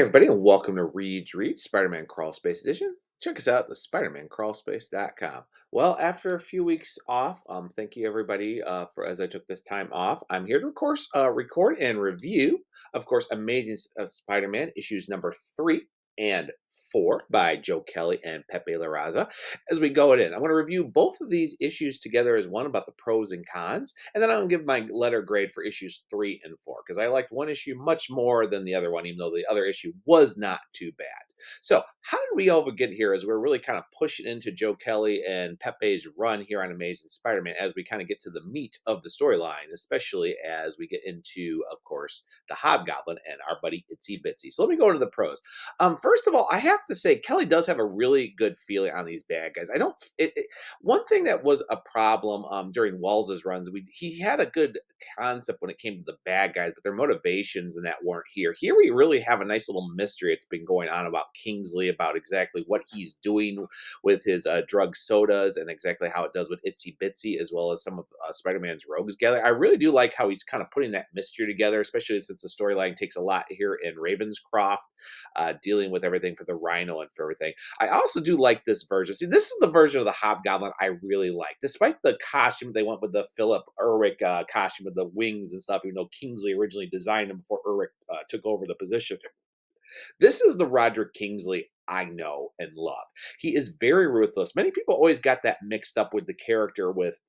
everybody, and welcome to Reed's Read Spider-Man Crawl Space Edition. Check us out at the SpiderManCrawlspace.com. Well, after a few weeks off, thank you everybody for as I took this time off. I'm here to, of course, record and review, of course, Amazing Spider-Man issues number 3 and 4 by Joe Kelly and Pepe Larraza. As we go in, I'm going to review both of these issues together as one about the pros and cons, and then I'm going to give my letter grade for issues 3 and 4 because I liked one issue much more than the other one, even though the other issue was not too bad. So, how did we all get here? As we're really kind of pushing into Joe Kelly and Pepe's run here on Amazing Spider-Man, as we kind of get to the meat of the storyline, especially as we get into, of course, the Hobgoblin and our buddy Itsy Bitsy. So let me go into the pros. First of all, I have to say Kelly does have a really good feeling on these bad guys. I don't. One thing that was a problem during Wells's runs, he had a good concept when it came to the bad guys, but their motivations and that weren't here. Here we really have a nice little mystery that's been going on about Kingsley, about exactly what he's doing with his drug sodas and exactly how it does with Itsy Bitsy, as well as some of Spider-Man's rogues together. I really do like how he's kind of putting that mystery together, especially since the storyline takes a lot here in Ravenscroft, dealing with everything for the Rhino and for everything. I also do like this version. See, this is the version of the Hobgoblin I really like. Despite the costume, they went with the Philip Urwick costume with the wings and stuff, even though Kingsley originally designed him before Urwick took over the position. This is the Roderick Kingsley I know and love. He is very ruthless. Many people always got that mixed up with the character with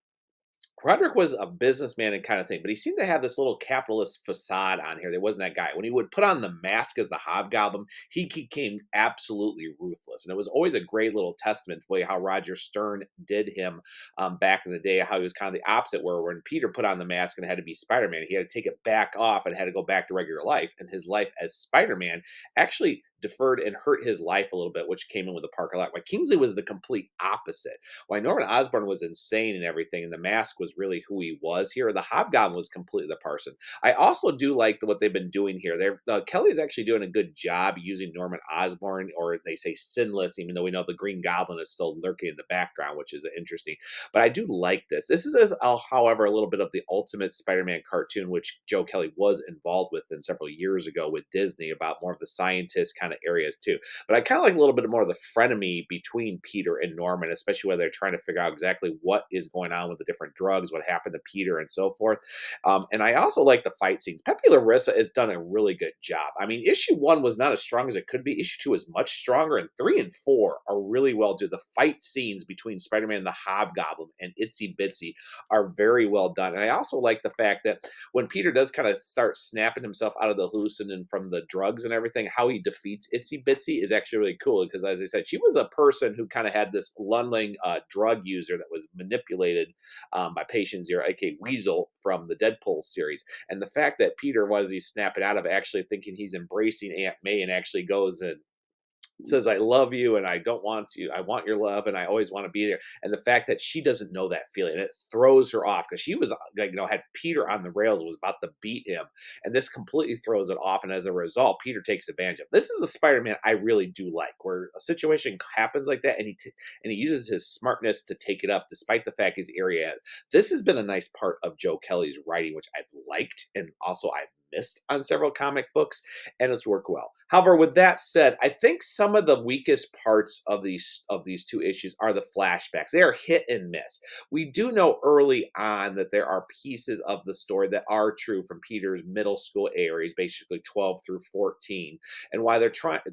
Roderick was a businessman and kind of thing, but he seemed to have this little capitalist facade on here. There wasn't that guy. When he would put on the mask as the Hobgoblin, he became absolutely ruthless. And it was always a great little testament to the way how Roger Stern did him back in the day, how he was kind of the opposite, where when Peter put on the mask and had to be Spider Man, he had to take it back off and had to go back to regular life. And his life as Spider Man actually deferred and hurt his life a little bit, which came in with the Parker lot. Why Kingsley was the complete opposite. Why Norman Osborn was insane and everything, and the mask was really who he was here. The Hobgoblin was completely the person. I also do like what they've been doing here. Kelly is actually doing a good job using Norman Osborn, or they say sinless, even though we know the Green Goblin is still lurking in the background, which is interesting. But I do like this. This is, however, a little bit of the Ultimate Spider-Man cartoon, which Joe Kelly was involved with in several years ago with Disney, about more of the scientist kind of areas too. But I kind of like a little bit more of the frenemy between Peter and Norman, especially when they're trying to figure out exactly what is going on with the different drugs, what happened to Peter, and so forth. And I also like the fight scenes. Pepe Larissa has done a really good job. I mean, issue 1 was not as strong as it could be. Issue 2 is much stronger, and 3 and 4 are really well done. The fight scenes between Spider-Man and the Hobgoblin and Itsy Bitsy are very well done. And I also like the fact that when Peter does kind of start snapping himself out of the hallucin and from the drugs and everything, how he defeats Itsy Bitsy is actually really cool because, as I said, she was a person who kind of had this Lundling drug user that was manipulated by Patient Zero, aka Weasel from the Deadpool series. And the fact that Peter, was he snapping out of actually thinking he's embracing Aunt May and actually goes and says, I love you and I don't want you, I want your love and I always want to be there. And the fact that she doesn't know that feeling, it throws her off because she was like, had Peter on the rails, was about to beat him. And this completely throws it off. And as a result, Peter takes advantage of. This is a Spider-Man I really do like, where a situation happens like that and he uses his smartness to take it up, despite the fact he's area. This has been a nice part of Joe Kelly's writing, which I've liked and also I've missed on several comic books, and it's worked well. However, with that said, I think some of the weakest parts of these two issues are the flashbacks. They are hit and miss. We do know early on that there are pieces of the story that are true from Peter's middle school areas, basically 12 through 14, and why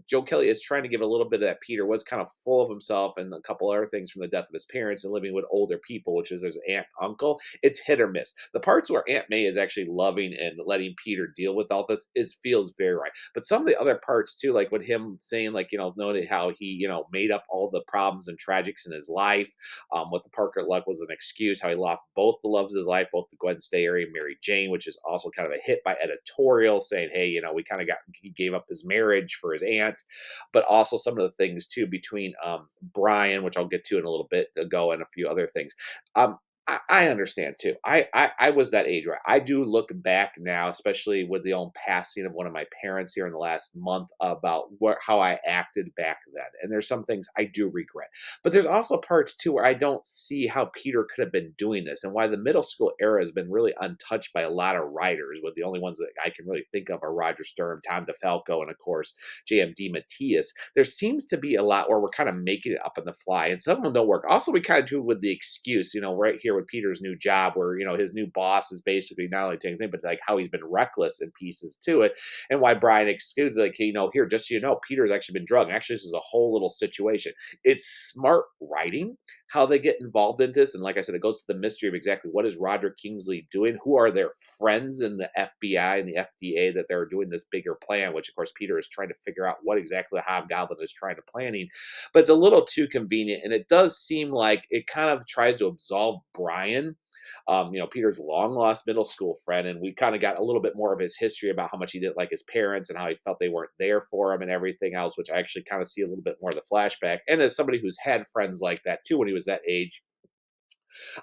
Joe Kelly is trying to give a little bit of that Peter was kind of full of himself and a couple other things from the death of his parents and living with older people, which is his aunt, uncle. It's hit or miss. The parts where Aunt May is actually loving and letting Peter deal with all this, it feels very right. But some of the other parts too, like with him saying, like, noted how he, made up all the problems and tragics in his life. What the Parker luck was an excuse, how he lost both the loves of his life, both the Gwen Stacy and Mary Jane, which is also kind of a hit by editorial saying, hey, we kind of he gave up his marriage for his aunt, but also some of the things too between Brian, which I'll get to in a little bit ago, and a few other things. I understand too. I was that age, right? I do look back now, especially with the own passing of one of my parents here in the last month, about what how I acted back then. And there's some things I do regret. But there's also parts too where I don't see how Peter could have been doing this and why the middle school era has been really untouched by a lot of writers, with the only ones that I can really think of are Roger Stern, Tom DeFalco, and of course JMD Matias. There seems to be a lot where we're kind of making it up on the fly, and some of them don't work. Also, we kind of do it with the excuse, right here with Peter's new job, where his new boss is basically not only taking things, but like how he's been reckless in pieces to it, and why Brian excuses like, here, just so you know, Peter's actually been drugged. Actually, this is a whole little situation. It's smart writing how they get involved in this, and like I said, it goes to the mystery of exactly what is Roger Kingsley doing, who are their friends in the FBI and the FDA that they're doing this bigger plan, which of course Peter is trying to figure out what exactly the Hobgoblin is trying to planning, but it's a little too convenient, and it does seem like it kind of tries to absolve Brian, Peter's long lost middle school friend, and we kind of got a little bit more of his history about how much he didn't like his parents and how he felt they weren't there for him and everything else, which I actually kind of see a little bit more of the flashback. And as somebody who's had friends like that too when he was that age,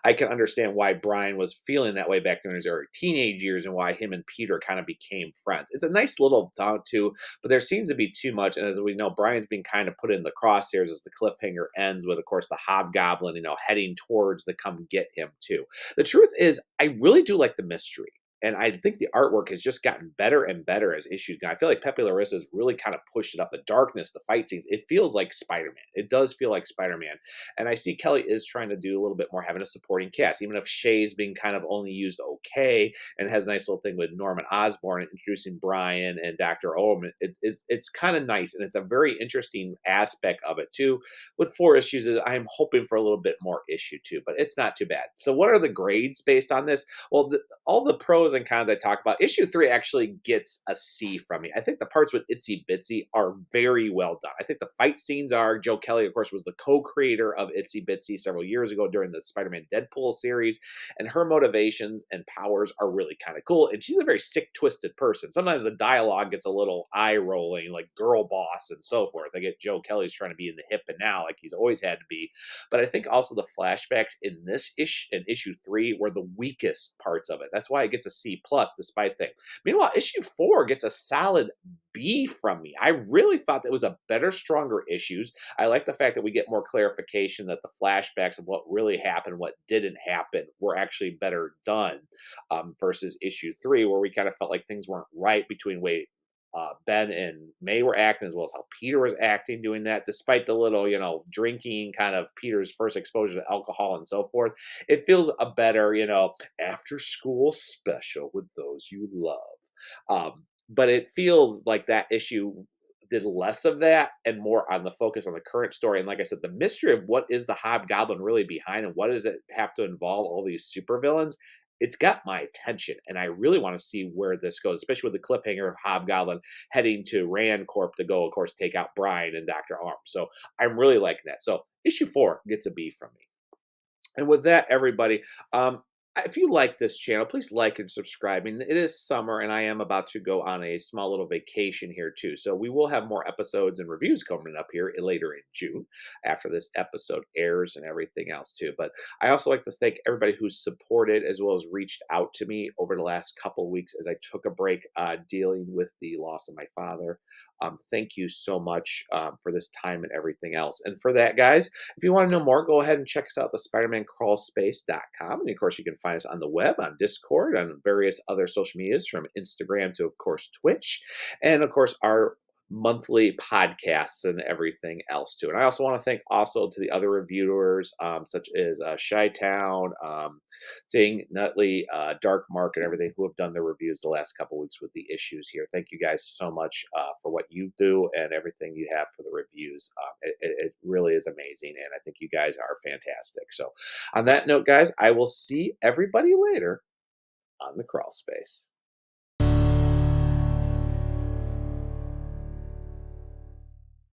I can understand why Brian was feeling that way back in his early teenage years and why him and Peter kind of became friends. It's a nice little thought too, but there seems to be too much. And as we know, Brian's being kind of put in the crosshairs as the cliffhanger ends with, of course, the Hobgoblin, heading towards the come get him too. The truth is, I really do like the mystery. And I think the artwork has just gotten better and better as issues go. I feel like Pepe Larissa has really kind of pushed it up. The darkness, the fight scenes, it feels like Spider Man. It does feel like Spider Man. And I see Kelly is trying to do a little bit more having a supporting cast, even if Shay's being kind of only used okay and has a nice little thing with Norman Osborn and introducing Brian and Dr. Omen. It's kind of nice, and it's a very interesting aspect of it too. With 4 issues, I'm hoping for a little bit more issue too, but it's not too bad. So, what are the grades based on this? Well, all the pros and cons I talk about, issue 3 actually gets a C from me. I think the parts with Itsy Bitsy are very well done. I think the fight scenes are. Joe Kelly, of course, was the co-creator of Itsy Bitsy several years ago during the Spider-Man Deadpool series, and her motivations and powers are really kind of cool. And she's a very sick, twisted person. Sometimes the dialogue gets a little eye-rolling, like girl boss and so forth. I get Joe Kelly's trying to be in the hip and now, like he's always had to be. But I think also the flashbacks in this in issue 3 were the weakest parts of it. That's why it gets a C plus despite things. Meanwhile, issue 4 gets a solid B from me. I really thought that was a better, stronger issues. I like the fact that we get more clarification that the flashbacks of what really happened, what didn't happen, were actually better done, versus issue 3, where we kind of felt like things weren't right between way Ben and May were acting, as well as how Peter was acting doing that, despite the little, drinking kind of Peter's first exposure to alcohol and so forth. It feels a better, after school special with those you love. But it feels like that issue did less of that and more on the focus on the current story. And like I said, the mystery of what is the Hobgoblin really behind and what does it have to involve all these supervillains, it's got my attention. And I really want to see where this goes, especially with the cliffhanger of Hobgoblin heading to Rand Corp to go, of course, take out Brian and Dr. Arm. So I'm really liking that. So issue 4 gets a B from me. And with that, everybody, if you like this channel, please like and subscribe. I mean, it is summer, and I am about to go on a small little vacation here too. So we will have more episodes and reviews coming up here later in June after this episode airs and everything else too. But I also like to thank everybody who's supported as well as reached out to me over the last couple weeks as I took a break dealing with the loss of my father. Thank you so much for this time and everything else. And for that, guys, if you want to know more, go ahead and check us out, the SpidermanCrawlspace.com. And of course, you can find us on the web, on Discord, on various other social medias from Instagram to, of course, Twitch. And of course, our monthly podcasts and everything else too. And I also want to thank also to the other reviewers, such as Chi-Town, Ding, Nutley, Dark Mark, and everything who have done their reviews the last couple weeks with the issues here. Thank you guys so much for what you do and everything you have for the reviews. It really is amazing, and I think you guys are fantastic. So on that note, guys, I will see everybody later on the crawl space.